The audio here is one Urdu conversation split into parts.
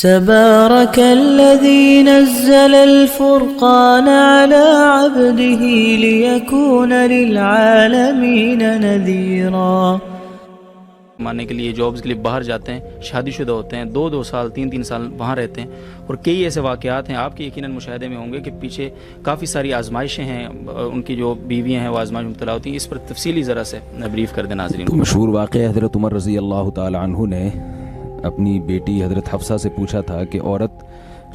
تبارك الذي نزل الفرقان على عبده ليكون للعالمين نذيرا. ماننے کے لیے جابز کے لیے باہر جاتے ہیں، شادی شدہ ہوتے ہیں، 2 سال 3 سال وہاں رہتے ہیں، اور کئی ایسے واقعات ہیں آپ کے یقیناً مشاہدے میں ہوں گے کہ پیچھے کافی ساری آزمائشیں ہیں، ان کی جو بیویاں ہیں وہ آزمائش میں مبتلا ہوتی ہیں. اس پر تفصیلی ذرا سے بریف کر دیں ناظرین. تو مشہور واقعہ حضرت عمر رضی اللہ تعالی عنہ نے اپنی بیٹی حضرت حفصہ سے پوچھا تھا کہ عورت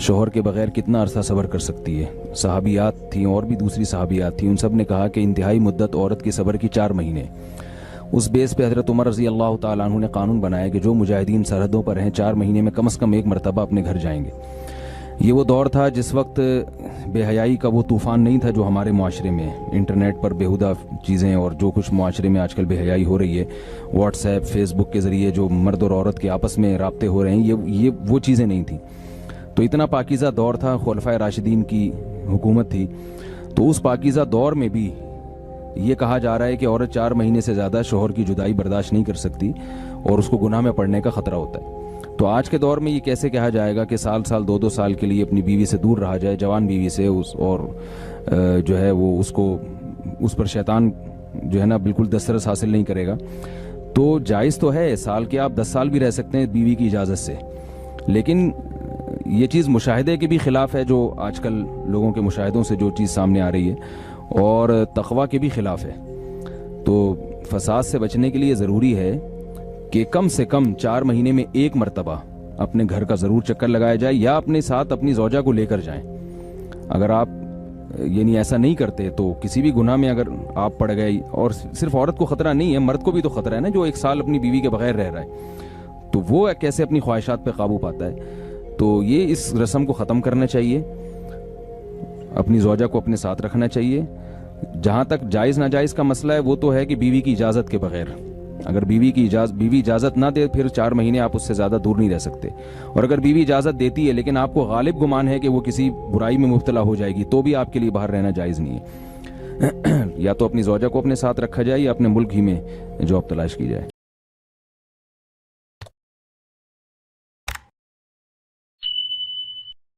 شوہر کے بغیر کتنا عرصہ صبر کر سکتی ہے. صحابیات تھیں اور بھی دوسری صحابیات تھیں، ان سب نے کہا کہ انتہائی مدت عورت کے صبر کی 4 مہینے. اس بیس پہ حضرت عمر رضی اللہ تعالیٰ عنہ نے قانون بنایا کہ جو مجاہدین سرحدوں پر ہیں 4 مہینے میں کم از کم 1 مرتبہ اپنے گھر جائیں گے. یہ وہ دور تھا جس وقت بے حیائی کا وہ طوفان نہیں تھا جو ہمارے معاشرے میں انٹرنیٹ پر بیہودہ چیزیں اور جو کچھ معاشرے میں آج کل بے حیائی ہو رہی ہے، واٹس ایپ فیس بک کے ذریعے جو مرد اور عورت کے آپس میں رابطے ہو رہے ہیں، یہ وہ چیزیں نہیں تھیں. تو اتنا پاکیزہ دور تھا، خلفائے راشدین کی حکومت تھی. تو اس پاکیزہ دور میں بھی یہ کہا جا رہا ہے کہ عورت 4 مہینے سے زیادہ شوہر کی جدائی برداشت نہیں کر سکتی اور اس کو گناہ میں پڑنے کا خطرہ ہوتا ہے. تو آج کے دور میں یہ کیسے کہا جائے گا کہ سال 2 سال کے لیے اپنی بیوی سے دور رہا جائے، جوان بیوی سے، اور جو ہے وہ اس پر شیطان جو ہے نا بالکل دسترس حاصل نہیں کرے گا. تو جائز تو ہے، سال کے آپ 10 سال بھی رہ سکتے ہیں بیوی کی اجازت سے، لیکن یہ چیز مشاہدے کے بھی خلاف ہے، جو آج کل لوگوں کے مشاہدوں سے جو چیز سامنے آ رہی ہے، اور تقویٰ کے بھی خلاف ہے. تو فساد سے بچنے کے لیے ضروری ہے کہ کم سے کم 4 مہینے میں 1 مرتبہ اپنے گھر کا ضرور چکر لگایا جائے، یا اپنے ساتھ اپنی زوجہ کو لے کر جائیں. اگر آپ یعنی ایسا نہیں کرتے تو کسی بھی گناہ میں اگر آپ پڑ گئے، اور صرف عورت کو خطرہ نہیں ہے، مرد کو بھی تو خطرہ ہے نا، جو 1 سال اپنی بیوی کے بغیر رہ رہا ہے، تو وہ کیسے اپنی خواہشات پہ قابو پاتا ہے. تو یہ اس رسم کو ختم کرنا چاہیے، اپنی زوجہ کو اپنے ساتھ رکھنا چاہیے. جہاں تک جائز ناجائز کا مسئلہ ہے وہ تو ہے کہ بیوی کی اجازت کے بغیر، اگر بیوی اجازت نہ دے پھر 4 مہینے آپ اس سے زیادہ دور نہیں رہ سکتے. اور اگر بیوی اجازت دیتی ہے لیکن آپ کو غالب گمان ہے کہ وہ کسی برائی میں مبتلا ہو جائے گی، تو بھی آپ کے لیے باہر رہنا جائز نہیں ہے. یا تو اپنی زوجہ کو اپنے ساتھ رکھا جائے یا اپنے ملک ہی میں جاب تلاش کی جائے.